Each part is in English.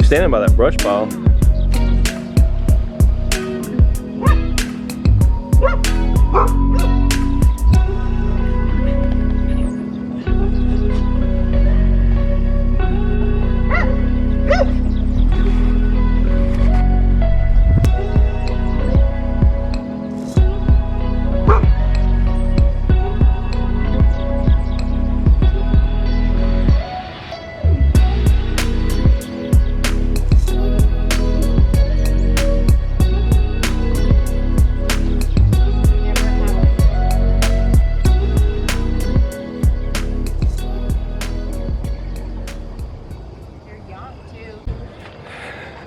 standing by that brush pile.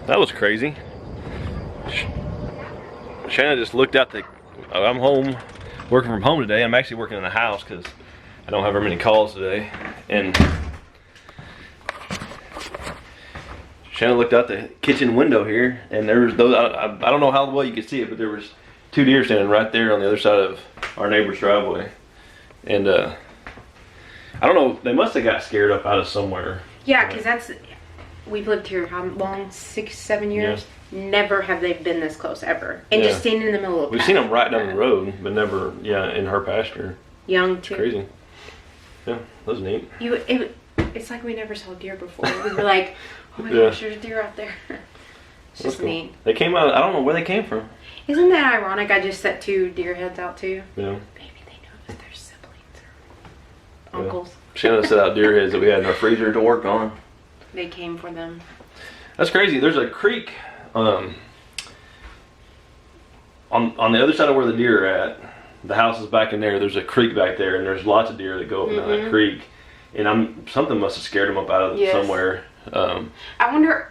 That was crazy. Shanna just looked out the, I'm home, working from home today. I'm actually working in the house because I don't have very many calls today. And Shanna looked out the kitchen window here, and there was those, I don't know how well you could see it, but there was 2 deer standing right there on the other side of our neighbor's driveway. And I don't know, they must have got scared up out of somewhere. Yeah, because that's, we've lived here how long? 6, 7 years? Yeah. Never have they been this close ever. And just standing in the middle of We've seen them right down the road, but never, in her pasture. Young too. Crazy. Yeah, that was neat. It's like we never saw deer before. We were like, oh my gosh, there's deer out there. It's just neat. They came out, I don't know where they came from. Isn't that ironic? I just set 2 deer heads out too. Yeah. Maybe they know that they're siblings or uncles. Shanna set out deer heads that we had in our freezer to work on. They came for them. That's crazy. There's a creek on the other side of where the deer are at. The house is back in there. There's a creek back there, and there's lots of deer that go up down that creek. And something must have scared them up out of somewhere. I wonder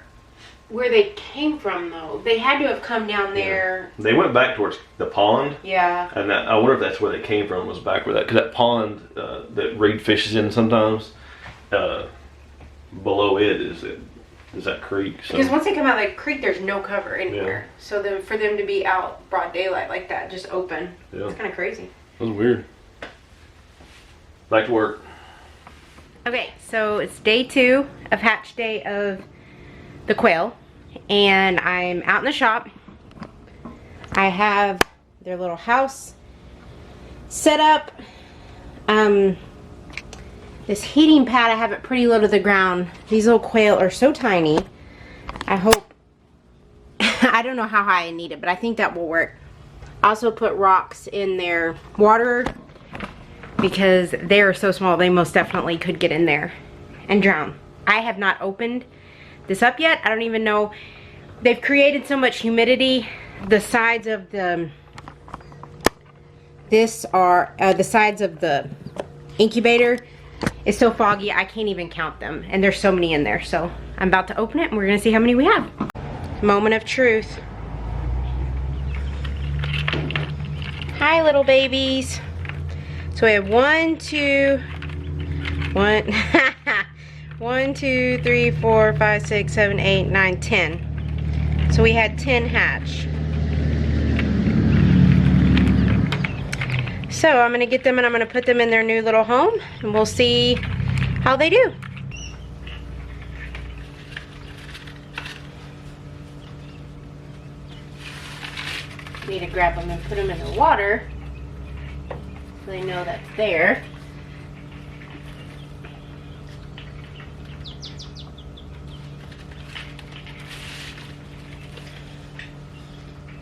where they came from though. They had to have come down there. They went back towards the pond. Yeah. And I wonder if that's where they came from, was back where that, because that pond that Reed fishes in sometimes, below it is that creek. So. Because once they come out of the creek, there's no cover anywhere. Yeah. So then for them to be out broad daylight like that, just open, it's kind of crazy. That was weird. Back to work. Okay, so it's day 2 of hatch day of the quail, and I'm out in the shop. I have their little house set up. This heating pad, I have it pretty low to the ground. These little quail are so tiny. I hope, I don't know how high I need it, but I think that will work. I also put rocks in their water because they are so small, they most definitely could get in there and drown. I have not opened this up yet. I don't even know. They've created so much humidity. The sides of the, the sides of the incubator is so foggy, I can't even count them. And there's so many in there. So I'm about to open it and we're gonna see how many we have. Moment of truth. Hi, little babies. So we have 1, 2, 3, 4, 5, 6, 7, 8, 9, 10. So we had 10 hatch. So I'm gonna get them and I'm gonna put them in their new little home and we'll see how they do. Need to grab them and put them in the water so they know that's there.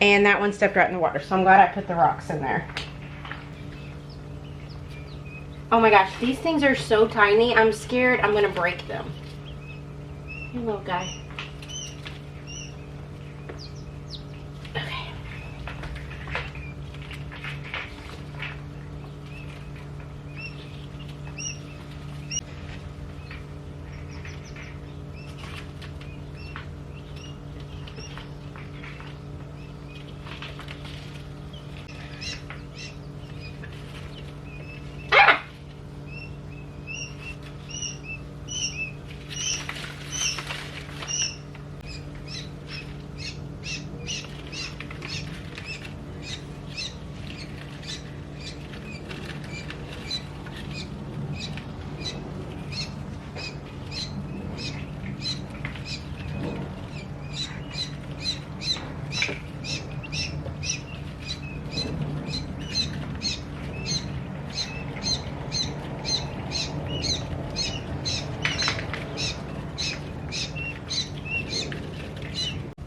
And that one stepped right in the water, so I'm glad I put the rocks in there. Oh my gosh, these things are so tiny. I'm scared I'm gonna break them. Hey, little guy. Okay.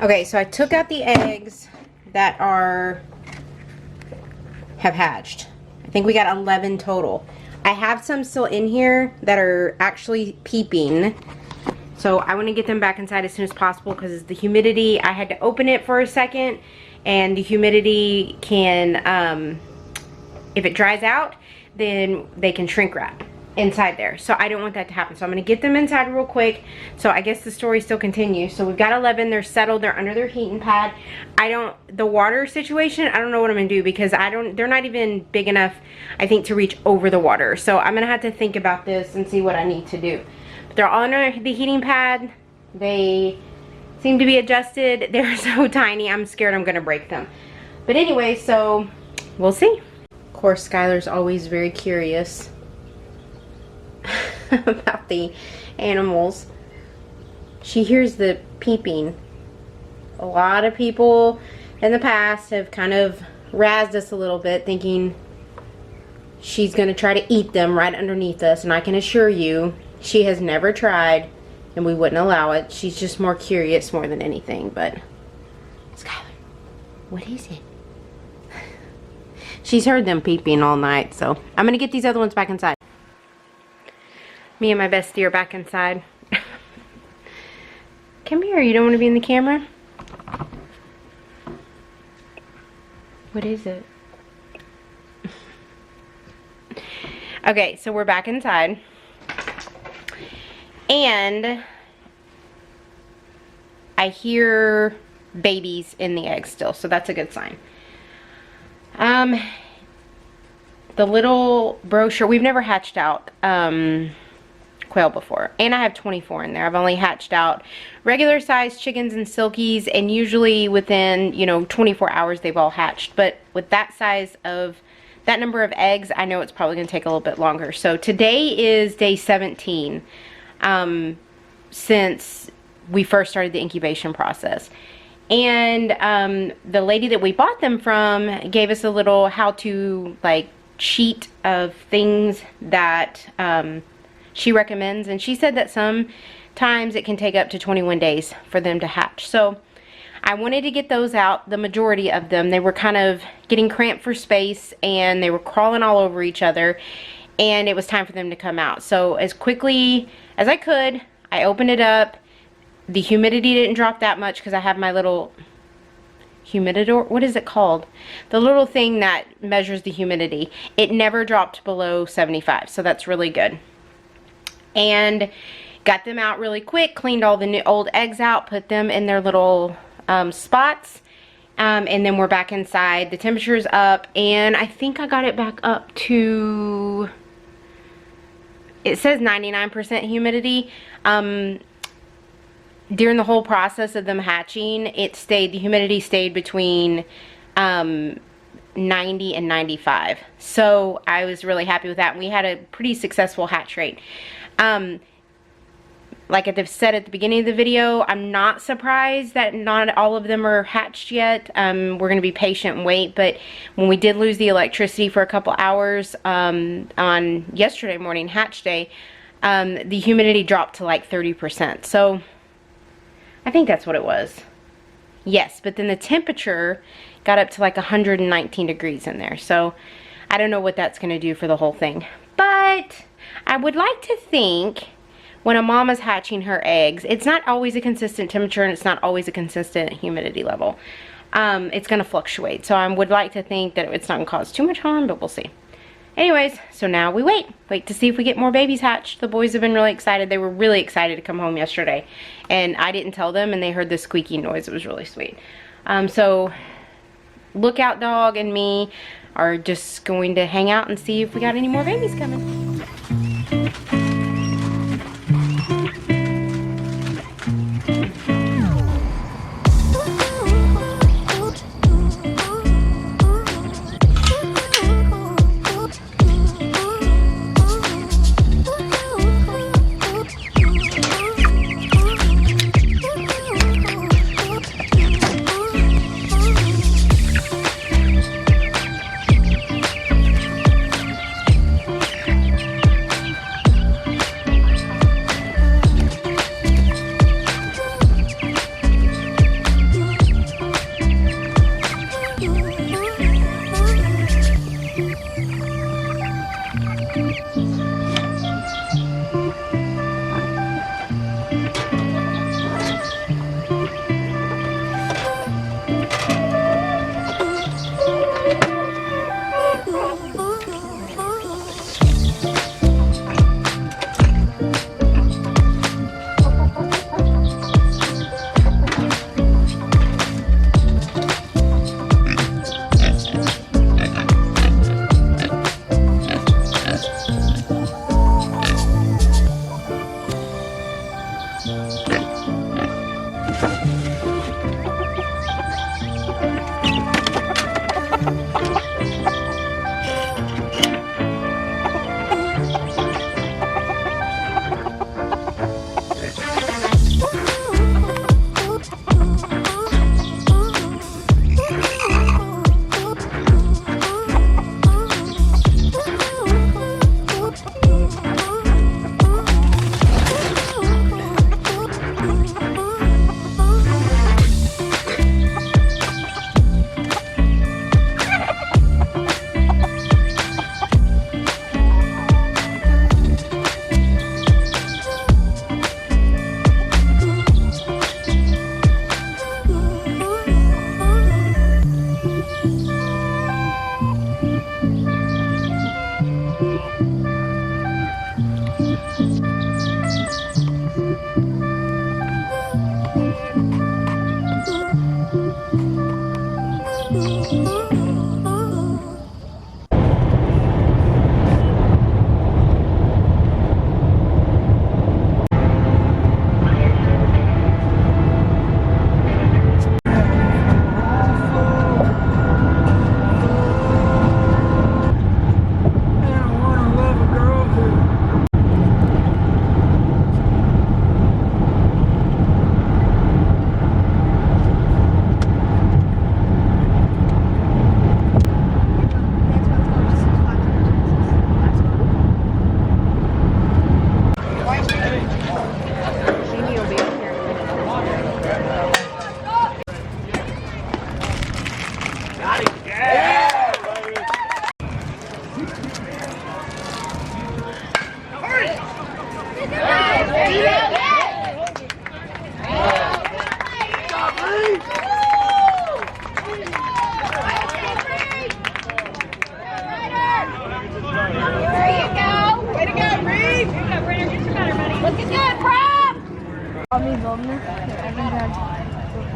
Okay, so I took out the eggs that have hatched. I think we got 11 total. I have some still in here that are actually peeping. So I want to get them back inside as soon as possible because the humidity, I had to open it for a second, and the humidity can, if it dries out, then they can shrink wrap inside there. So I don't want that to happen. So I'm going to get them inside real quick. So I guess the story still continues. So we've got 11. They're settled. They're under their heating pad. The water situation, I don't know what I'm going to do because they're not even big enough, I think, to reach over the water. So I'm going to have to think about this and see what I need to do. But they're all under the heating pad. They seem to be adjusted. They're so tiny. I'm scared I'm going to break them. But anyway, so we'll see. Of course, Skylar's always very curious about the animals. She hears the peeping. A lot of people in the past have kind of razzed us a little bit, thinking she's going to try to eat them right underneath us, and I can assure you she has never tried, and we wouldn't allow it. She's just more curious more than anything. But Skylar, what is it? She's heard them peeping all night, so I'm going to get these other ones back inside. Me and my bestie are back inside. Come here, you don't want to be in the camera? What is it? Okay, so we're back inside. And I hear babies in the eggs still, so that's a good sign. The little brochure, we've never hatched out quail before, and I have 24 in there. I've only hatched out regular sized chickens and silkies, and usually within 24 hours they've all hatched. But with that size of that number of eggs, I know it's probably going to take a little bit longer. So today is day 17 since we first started the incubation process. And the lady that we bought them from gave us a little how-to sheet of things that she recommends, and she said that sometimes it can take up to 21 days for them to hatch. So I wanted to get those out. The majority of them, they were kind of getting cramped for space, and they were crawling all over each other, and it was time for them to come out. So as quickly as I could, I opened it up. The humidity didn't drop that much because I have my little humidor, what is it called? The little thing that measures the humidity. It never dropped below 75, so that's really good. And got them out really quick, cleaned all the new old eggs out, put them in their little spots, and then we're back inside. The temperature's up, and I think I got it back up to, it says 99% humidity. During the whole process of them hatching, the humidity stayed between 90 and 95. So I was really happy with that, and we had a pretty successful hatch rate. Like I said at the beginning of the video, I'm not surprised that not all of them are hatched yet. We're going to be patient and wait, but when we did lose the electricity for a couple hours on yesterday morning, hatch day, the humidity dropped to like 30%. So I think that's what it was. Yes, but then the temperature got up to like 119 degrees in there. So I don't know what that's going to do for the whole thing. But I would like to think when a mom is hatching her eggs, it's not always a consistent temperature, and it's not always a consistent humidity level. It's going to fluctuate. So I would like to think that it's not going to cause too much harm, but we'll see. Anyways, so now we wait to see if we get more babies hatched. The boys have been really excited. They were really excited to come home yesterday, and I didn't tell them, and they heard the squeaky noise. It was really sweet. So Lookout Dog and me are just going to hang out and see if we got any more babies coming.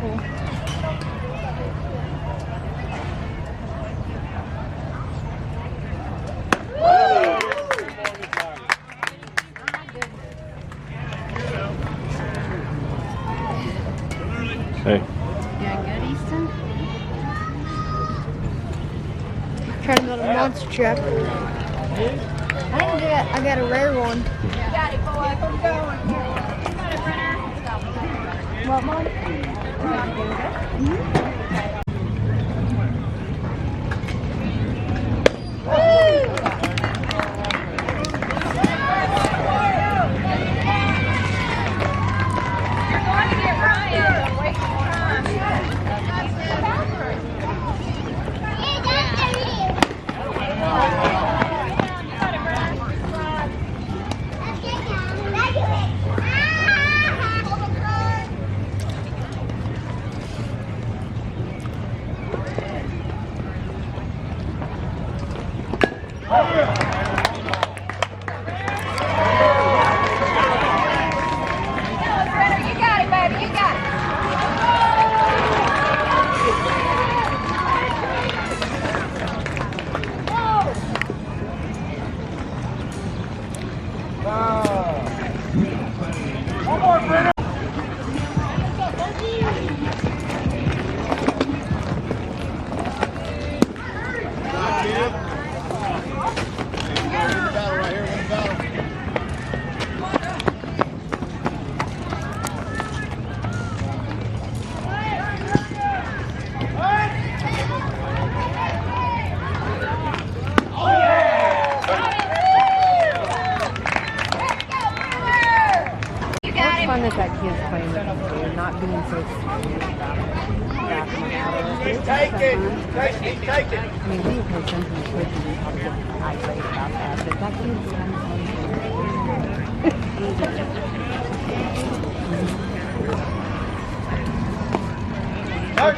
cool. Hey. Yeah, good, Easton. Trying to build a monster truck. I got a rare one. Got it, boy. Keep going. What, Mom? Fun that that kid's playing with them too, not being so serious about it. Take it! Take it! I mean, we pay attention to the kids and we probably get irate about that, but that kid's kind of funny.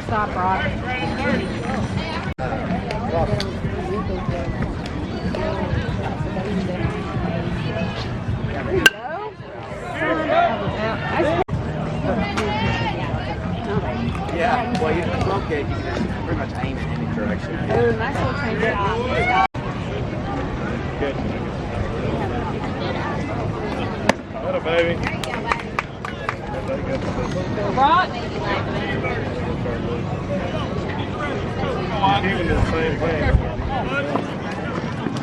Stop, Rock. There you go. Yeah, well, you can look at, you can just pretty much aim in any direction. Oh, nice little train shot. Hello, baby. Rock. Keeping the same thing.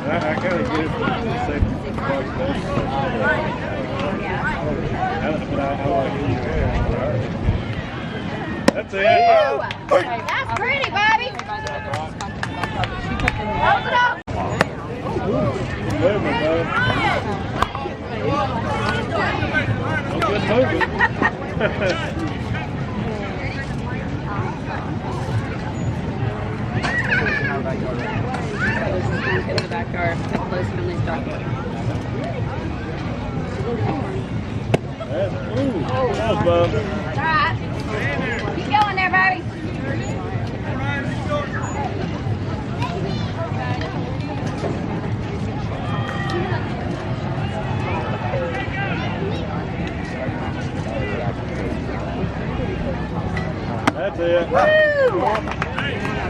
I kind of get it from the second part best. But I like your hair. That's it. That's pretty, Bobby. Hold it up. Good, my bud. Good moving. In the backyard, close family stock. That's Bob. Alright. Keep going there, baby. That's it. Woo!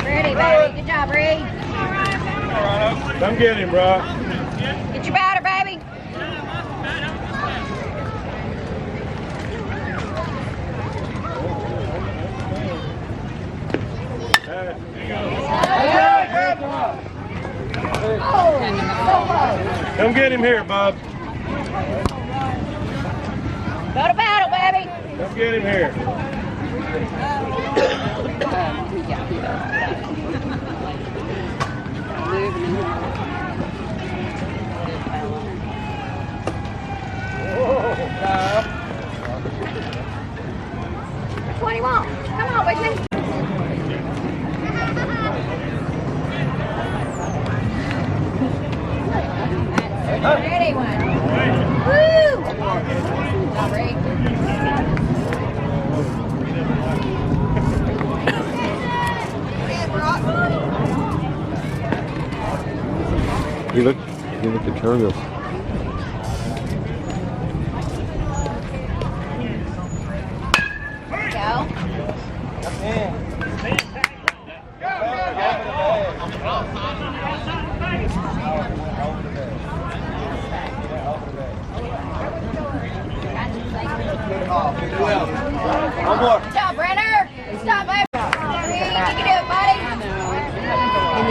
Ready, baby. Good job, Reed. Come get him, bro. Get your batter, baby. Come get him here, Bob. Go to battle, baby. Come get him here. Which one do you want? Come on, baby. Ready one. Woo! Not ready. You look at turtles. Go.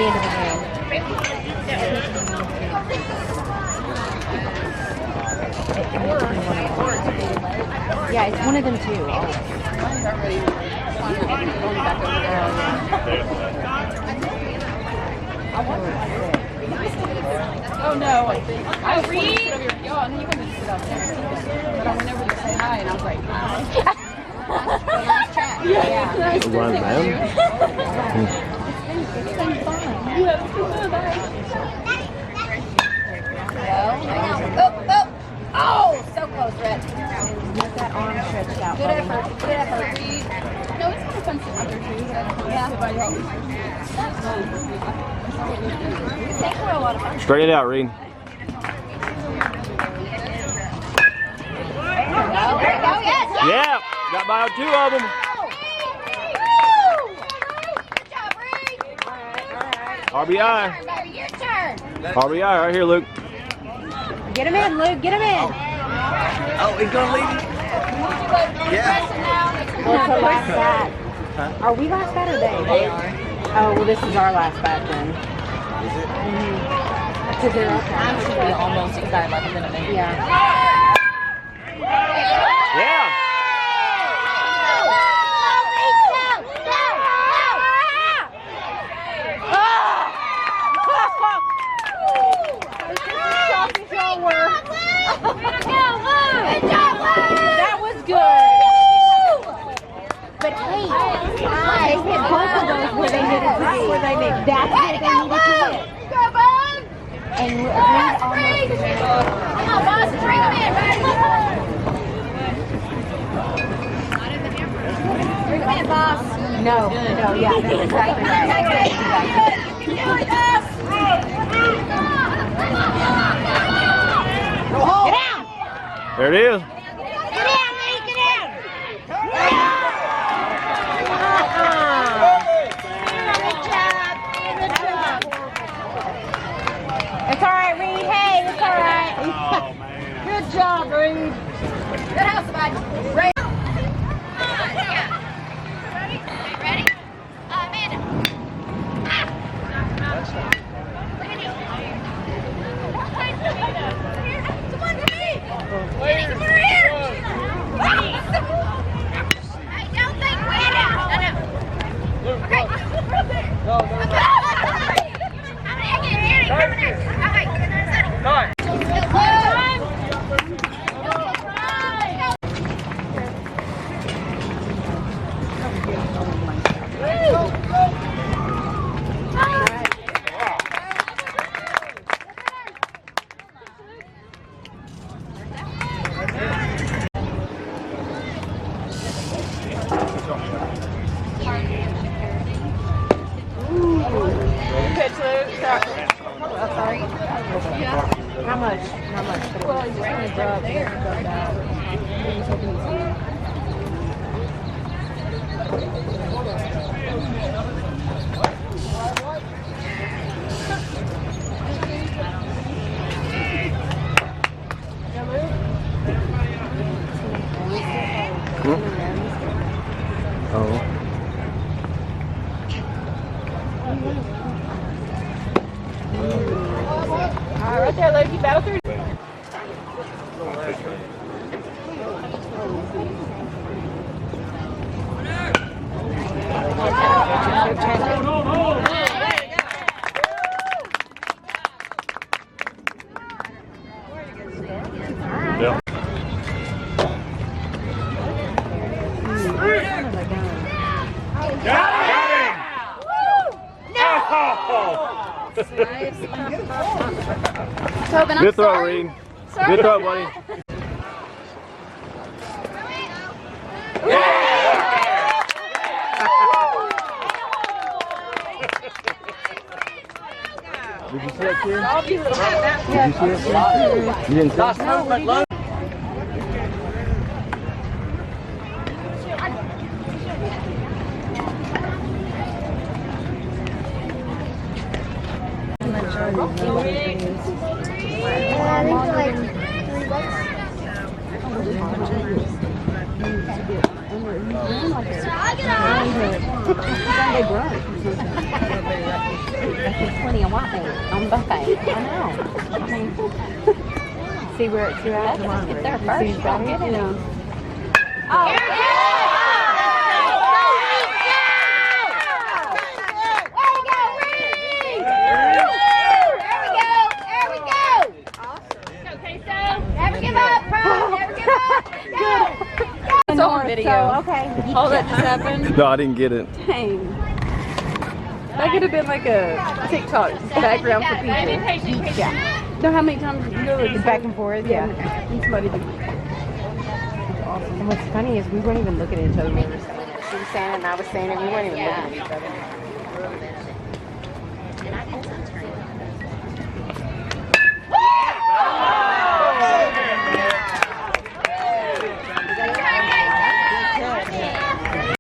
the end of the game. Yeah, it's one of them too. Oh no, I read. Yo, and you can just sit up there. But I went over to say hi, and I was like, hi. Yeah. Run down. Oh, so close, Red. Get that arm stretched out. Good effort. Good effort. No, it's kind of fun to under too. Yeah. They were a lot of fun. Straight it out, Reed. Oh, yes. Yeah, got by 2 of them. Good job, Reed. RBI. Baby, your turn. RBI right here, Luke. Get him in, Luke. Get him in. Oh, he's gonna leave. Yeah. What's the last bat? Are we last bat or they? They are. Oh, well, this is our last bat then. Is it? Because they're up there. Actually, almost because I had like a minute maybe. Yeah. Yeah. That was good. But hey, they hit both of those where they needed to be. That's where they needed to hit. And Reed almost. Come on, boss, bring him in, buddy. Bring him in, boss. No, yeah, that's exactly right. You can do it, boss. Get down! There it is. Get down, Reed, get down! It's all right, Reed. Hey, it's all right. Good job, Reed. Good house, bud. Ready? Ready? Amanda. Come on, Reed. Ready, come over here. Hey, don't think way down. No. Okay. No. How much? Well, you just drop there. Oh. Right there, Loki. Battle through. Yeah. Tobin, I'm Good throw, sorry. Reed. Good throw, buddy. Did you see that, kid? Did you see that, kid? You didn't see it? white one on buffet. I know. I mean, see where it's at. If they're See first, who's got it? you know. Never give up, Prime. Never give up. Go. It's on video. Okay. All that just happened. No, I didn't get it. Dang. That could have been like a TikTok background for people. Yeah. Know how many times you go It's back and forth, yeah. and somebody be And what's funny is we weren't even looking at each other when we were saying it. She was saying it and I was saying it. We weren't even looking at each other.